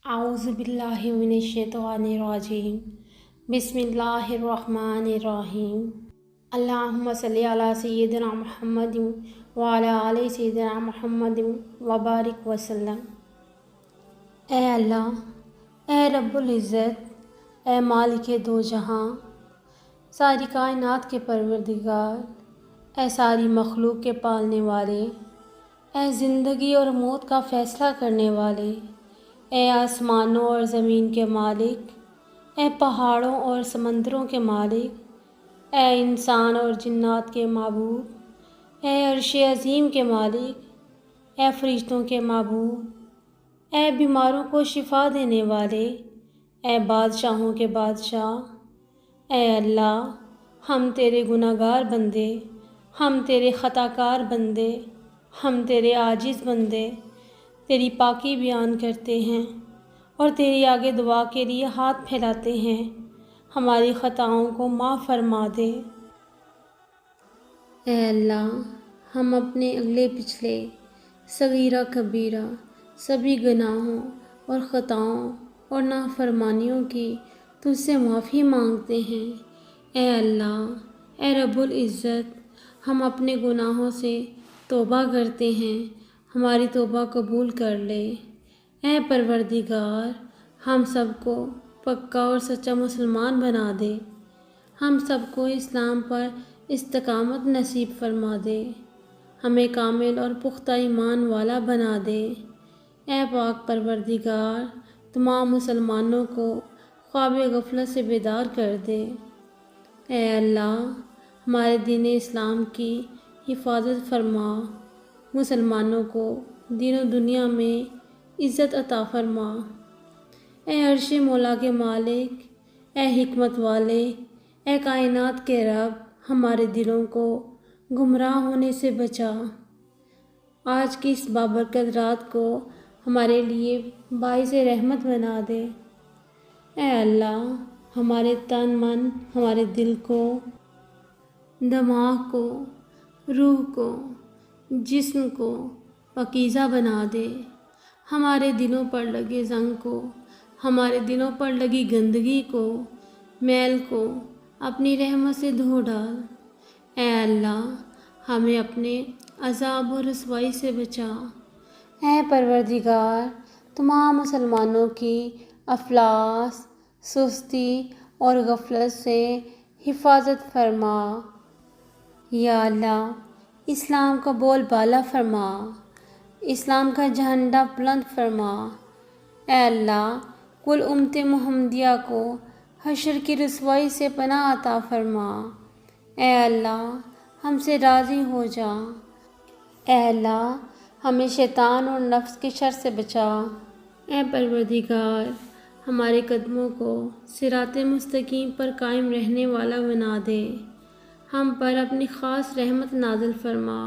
اعوذ باللہ من الشیطان الرجیم بسم اللہ الرحمن الرحیم اللہم صلی علی سیدنا محمد وعلی آل سیدنا محمد وبارک وسلم۔ اے اللہ، اے رب العزت، اے مالک دو جہاں، ساری کائنات کے پروردگار، اے ساری مخلوق کے پالنے والے، اے زندگی اور موت کا فیصلہ کرنے والے، اے آسمانوں اور زمین کے مالک، اے پہاڑوں اور سمندروں کے مالک، اے انسان اور جنات کے معبود، اے عرش عظیم کے مالک، اے فرشتوں کے معبود، اے بیماروں کو شفا دینے والے، اے بادشاہوں کے بادشاہ، اے اللہ، ہم تیرے گناہ گار بندے، ہم تیرے خطا کار بندے، ہم تیرے عاجز بندے تیری پاکی بیان کرتے ہیں اور تیری آگے دعا کے لیے ہاتھ پھیلاتے ہیں۔ ہماری خطاؤں کو معاف فرما دے۔ اے اللہ، ہم اپنے اگلے پچھلے صغیرہ کبیرہ سبھی گناہوں اور خطاؤں اور نافرمانیوں کی تجھ سے معافی مانگتے ہیں۔ اے اللہ، اے رب العزت، ہم اپنے گناہوں سے توبہ کرتے ہیں، ہماری توبہ قبول کر لے۔ اے پروردگار، ہم سب کو پکا اور سچا مسلمان بنا دے، ہم سب کو اسلام پر استقامت نصیب فرما دے، ہمیں کامل اور پختہ ایمان والا بنا دے۔ اے پاک پروردگار، تمام مسلمانوں کو خواب غفلت سے بیدار کر دے۔ اے اللہ، ہمارے دین اسلام کی حفاظت فرما، مسلمانوں کو دین و دنیا میں عزت عطا فرما۔ اے عرش مولا کے مالک، اے حکمت والے، اے کائنات کے رب، ہمارے دلوں کو گمراہ ہونے سے بچا۔ آج کی اس بابرکت رات کو ہمارے لیے باعث رحمت بنا دے۔ اے اللہ، ہمارے تن من، ہمارے دل کو، دماغ کو، روح کو، جسم کو پاکیزہ بنا دے۔ ہمارے دلوں پر لگے زنگ کو، ہمارے دلوں پر لگی گندگی کو، میل کو اپنی رحمت سے دھو ڈال۔ اے اللہ، ہمیں اپنے عذاب و رسوائی سے بچا۔ اے پروردگار، تمام مسلمانوں کی افلاس، سستی اور غفلت سے حفاظت فرما۔ یا اللہ، اسلام کا بول بالا فرما، اسلام کا جھنڈا بلند فرما۔ اے اللہ، کل امت محمدیہ کو حشر کی رسوائی سے پناہ عطا فرما۔ اے اللہ، ہم سے راضی ہو جا۔ اے اللہ، ہمیں شیطان اور نفس کے شر سے بچا۔ اے پروردگار، ہمارے قدموں کو صراط مستقیم پر قائم رہنے والا بنا دے، ہم پر اپنی خاص رحمت نازل فرما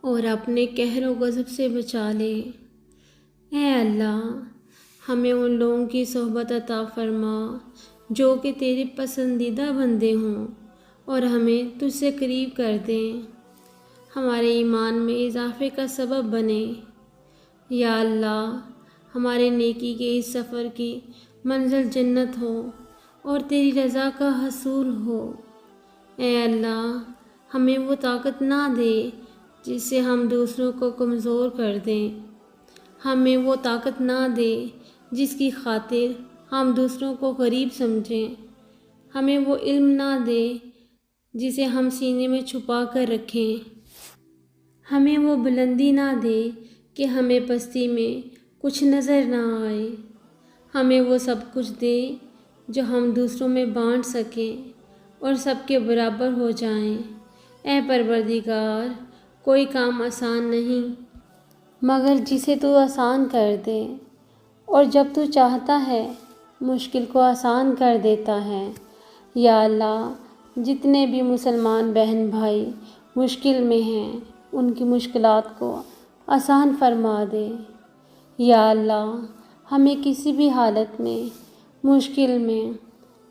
اور اپنے قہر و غضب سے بچا لے۔ اے اللہ، ہمیں ان لوگوں کی صحبت عطا فرما جو کہ تیرے پسندیدہ بندے ہوں اور ہمیں تجھ سے قریب کر دیں، ہمارے ایمان میں اضافے کا سبب بنے۔ یا اللہ، ہمارے نیکی کے اس سفر کی منزل جنت ہو اور تیری رضا کا حصول ہو۔ اے اللہ، ہمیں وہ طاقت نہ دے جس سے ہم دوسروں کو کمزور کر دیں، ہمیں وہ طاقت نہ دے جس کی خاطر ہم دوسروں کو غریب سمجھیں، ہمیں وہ علم نہ دے جسے ہم سینے میں چھپا کر رکھیں، ہمیں وہ بلندی نہ دے کہ ہمیں پستی میں کچھ نظر نہ آئے، ہمیں وہ سب کچھ دے جو ہم دوسروں میں بانٹ سکیں اور سب کے برابر ہو جائیں۔ اے پروردگار، کوئی کام آسان نہیں مگر جسے تو آسان کر دے، اور جب تو چاہتا ہے مشکل کو آسان کر دیتا ہے۔ یا اللہ، جتنے بھی مسلمان بہن بھائی مشکل میں ہیں، ان کی مشکلات کو آسان فرما دے۔ یا اللہ، ہمیں کسی بھی حالت میں، مشکل میں،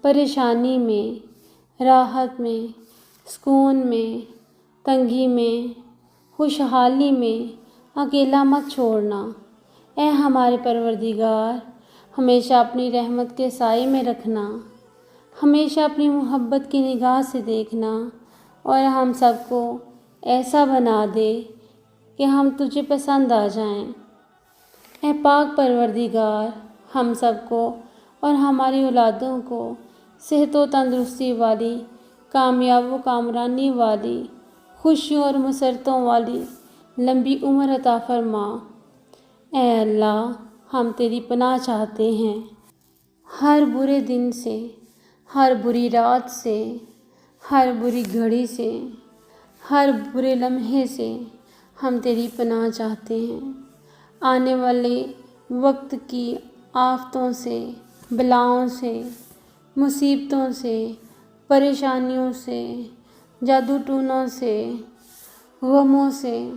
پریشانی میں، راحت میں، سکون میں، تنگی میں، خوشحالی میں اکیلا مت چھوڑنا۔ اے ہمارے پروردگار، ہمیشہ اپنی رحمت کے سائے میں رکھنا، ہمیشہ اپنی محبت کی نگاہ سے دیکھنا، اور ہم سب کو ایسا بنا دے کہ ہم تجھے پسند آ جائیں۔ اے پاک پروردگار، ہم سب کو اور ہماری اولادوں کو صحت و تندرستی والی، کامیاب و کامرانی والی، خوشیوں اور مسرتوں والی لمبی عمر عطا فرما۔ اے اللہ، ہم تیری پناہ چاہتے ہیں، ہر برے دن سے، ہر بری رات سے، ہر بری گھڑی سے، ہر برے لمحے سے ہم تیری پناہ چاہتے ہیں۔ آنے والے وقت کی آفتوں سے، بلاؤں سے، مصیبتوں سے، پریشانیوں سے، جادو ٹونوں سے، غموں سے،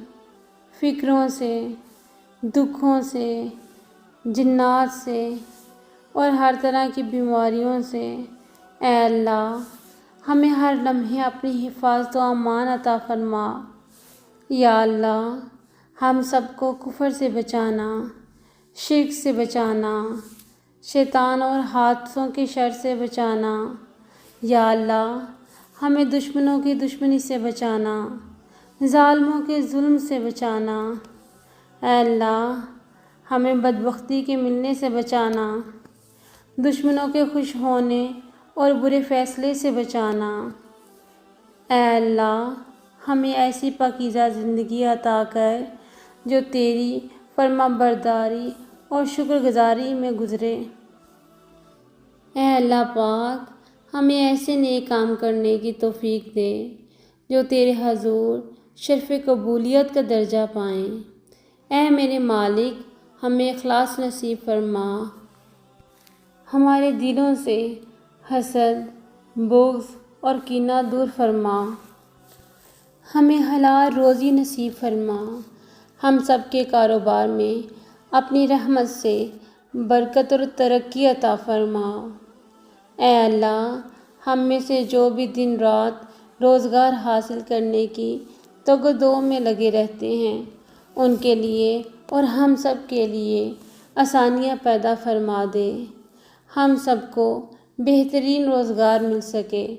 فکروں سے، دکھوں سے، جنات سے اور ہر طرح کی بیماریوں سے اے اللہ ہمیں ہر لمحے اپنی حفاظت و امان عطا فرما۔ یا اللہ، ہم سب کو کفر سے بچانا، شرک سے بچانا، شیطان اور حادثوں کے شر سے بچانا۔ یا اللہ، ہمیں دشمنوں کی دشمنی سے بچانا، ظالموں کے ظلم سے بچانا۔ اے اللہ، ہمیں بدبختی کے ملنے سے بچانا، دشمنوں کے خوش ہونے اور برے فیصلے سے بچانا۔ اے اللہ، ہمیں ایسی پاکیزہ زندگی عطا کر جو تیری فرما برداری اور شکر گزاری میں گزرے۔ اے اللہ پاک، ہمیں ایسے نیک کام کرنے کی توفیق دے جو تیرے حضور شرف قبولیت کا درجہ پائیں۔ اے میرے مالک، ہمیں اخلاص نصیب فرما، ہمارے دلوں سے حسد، بغض اور کینہ دور فرما، ہمیں حلال روزی نصیب فرما، ہم سب کے کاروبار میں اپنی رحمت سے برکت اور ترقی عطا فرما۔ اے اللہ، ہم میں سے جو بھی دن رات روزگار حاصل کرنے کی تگ و دو میں لگے رہتے ہیں، ان کے لیے اور ہم سب کے لیے آسانیاں پیدا فرما دے، ہم سب کو بہترین روزگار مل سکے۔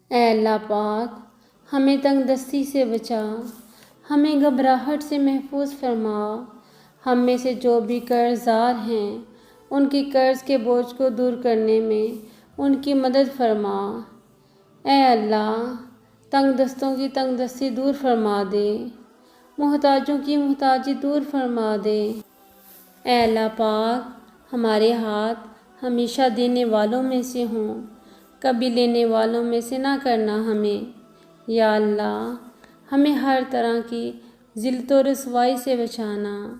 اے اللہ پاک، ہمیں تنگ دستی سے بچا، ہمیں گھبراہٹ سے محفوظ فرما، ہم میں سے جو بھی قرض دار ہیں ان کی قرض کے بوجھ کو دور کرنے میں ان کی مدد فرما۔ اے اللہ، تنگ دستوں کی تنگ دستی دور فرما دے، محتاجوں کی محتاجی دور فرما دے۔ اے اللہ پاک، ہمارے ہاتھ ہمیشہ دینے والوں میں سے ہوں، کبھی لینے والوں میں سے نہ کرنا ہمیں۔ یا اللہ، ہمیں ہر طرح کی ذلت و رسوائی سے بچانا۔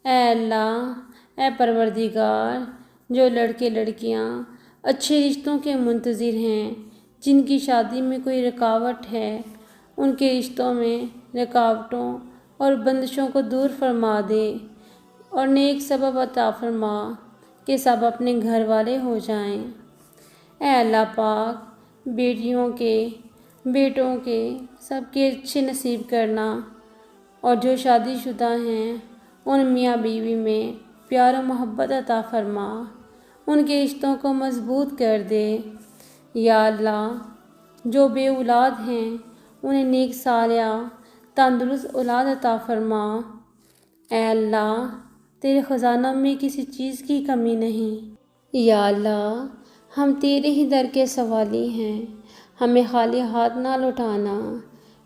اے اللہ، اے پروردگار، جو لڑکے لڑکیاں اچھے رشتوں کے منتظر ہیں، جن کی شادی میں کوئی رکاوٹ ہے، ان کے رشتوں میں رکاوٹوں اور بندشوں کو دور فرما دے اور نیک سبب عطا فرما کہ سب اپنے گھر والے ہو جائیں۔ اے اللہ پاک، بیٹیوں کے، بیٹوں کے، سب کے اچھے نصیب کرنا، اور جو شادی شدہ ہیں ان میاں بیوی میں پیار و محبت عطا فرما، ان کے رشتوں کو مضبوط کر دے۔ یا اللہ، جو بے اولاد ہیں انہیں نیک صالحہ تندرست اولاد عطا فرما۔ اے اللہ، تیرے خزانوں میں کسی چیز کی کمی نہیں۔ یا اللہ، ہم تیرے ہی در کے سوالی ہیں، ہمیں خالی ہاتھ نہ لوٹانا۔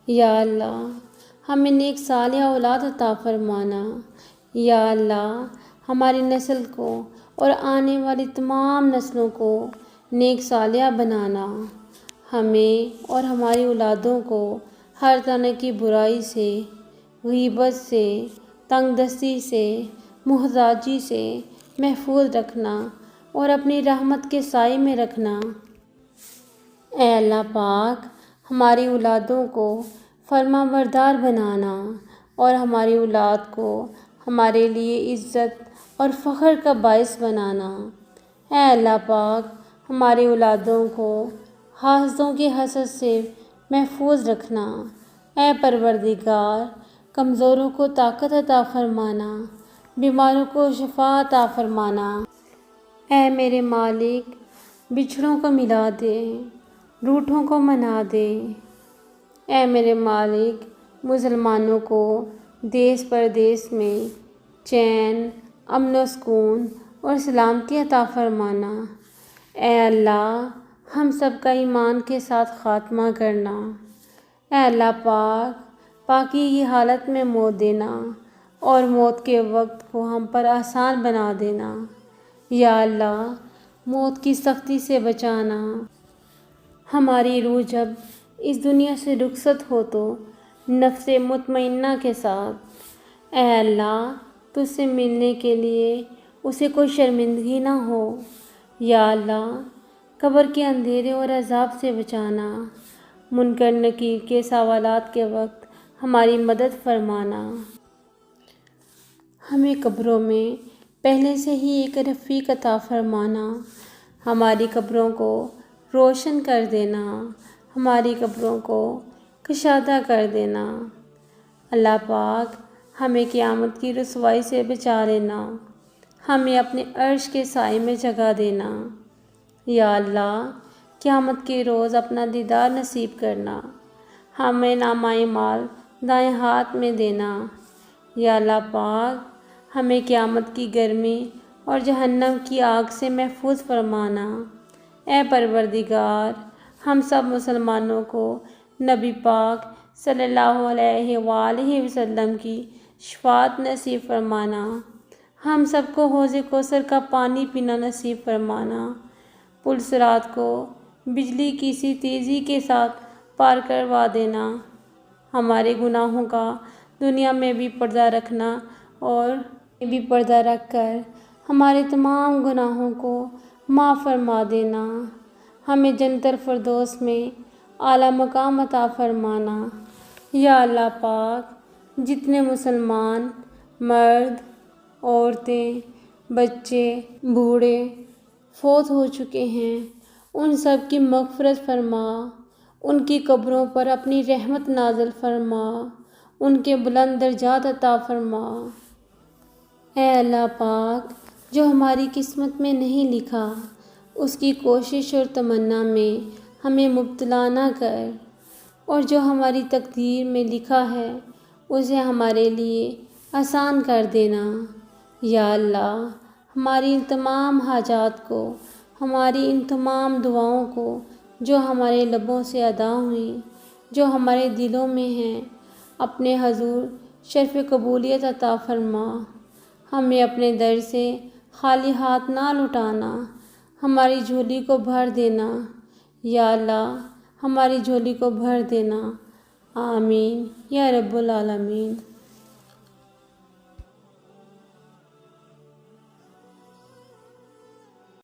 یا اللہ، ہمیں نیک صالحہ اولاد عطا فرمانا۔ یا اللہ، ہماری نسل کو اور آنے والی تمام نسلوں کو نیک صالحہ بنانا، ہمیں اور ہماری اولادوں کو ہر طرح کی برائی سے، غیبت سے، تنگ دستی سے، محتاجی سے محفوظ رکھنا اور اپنی رحمت کے سائے میں رکھنا۔ اے اللہ پاک، ہماری اولادوں کو فرما بردار بنانا اور ہماری اولاد کو ہمارے لیے عزت اور فخر کا باعث بنانا۔ اے اللہ پاک، ہماری اولادوں کو حاسدوں کے حسد سے محفوظ رکھنا۔ اے پروردگار، کمزوروں کو طاقت عطا فرمانا بیماروں کو شفا عطا فرمانا۔ اے میرے مالک، بچھڑوں کو ملا دے، روٹھوں کو منا دے۔ اے میرے مالک، مسلمانوں کو دیس پردیس میں چین، امن و سکون اور سلامتی عطا فرمانا۔ اے اللہ، ہم سب کا ایمان کے ساتھ خاتمہ کرنا۔ اے اللہ پاک، پاکی کی حالت میں موت دینا اور موت کے وقت کو ہم پر آسان بنا دینا۔ یا اللہ، موت کی سختی سے بچانا۔ ہماری روح جب اس دنیا سے رخصت ہو تو نفس مطمئنہ کے ساتھ اے اللہ تجھ سے ملنے کے لیے اسے کوئی شرمندگی نہ ہو۔ یا اللہ، قبر کے اندھیرے اور عذاب سے بچانا۔ منکر نکیر کے سوالات کے وقت ہماری مدد فرمانا۔ ہمیں قبروں میں پہلے سے ہی ایک رفیق عطا فرمانا۔ ہماری قبروں کو روشن کر دینا، ہماری قبروں کو کشادہ کر دینا۔ اللہ پاک، ہمیں قیامت کی رسوائی سے بچا لینا، ہمیں اپنے عرش کے سائے میں جگہ دینا۔ یا اللہ، قیامت کے روز اپنا دیدار نصیب کرنا، ہمیں نامہ اعمال دائیں ہاتھ میں دینا۔ یا اللہ پاک، ہمیں قیامت کی گرمی اور جہنم کی آگ سے محفوظ فرمانا۔ اے پروردگار، ہم سب مسلمانوں کو نبی پاک صلی اللہ علیہ وآلہ وسلم کی شفاعت نصیب فرمانا۔ ہم سب کو حوض کوثر کا پانی پینا نصیب فرمانا۔ پل صراط کو بجلی کی سی تیزی کے ساتھ پار کروا دینا۔ ہمارے گناہوں کا دنیا میں بھی پردہ رکھنا اور بھی پردہ رکھ کر ہمارے تمام گناہوں کو معاف فرما دینا۔ ہمیں جنت الفردوس میں اعلیٰ مقام عطا فرمانا۔ یا اللہ پاک، جتنے مسلمان مرد، عورتیں، بچے، بوڑھے فوت ہو چکے ہیں، ان سب کی مغفرت فرما، ان کی قبروں پر اپنی رحمت نازل فرما، ان کے بلند درجات عطا فرما۔ اے اللہ پاک، جو ہماری قسمت میں نہیں لکھا اس کی کوشش اور تمنا میں ہمیں مبتلا نہ کر، اور جو ہماری تقدیر میں لکھا ہے اسے ہمارے لیے آسان کر دینا۔ یا اللہ، ہماری ان تمام حاجات کو، ہماری ان تمام دعاؤں کو جو ہمارے لبوں سے ادا ہوئیں، جو ہمارے دلوں میں ہیں، اپنے حضور شرف قبولیت عطا فرما۔ ہمیں اپنے در سے خالی ہاتھ نہ لوٹانا، ہماری جھولی کو بھر دینا۔ یا اللہ، ہماری جھولی کو بھر دینا۔ آمین یا رب العالمین۔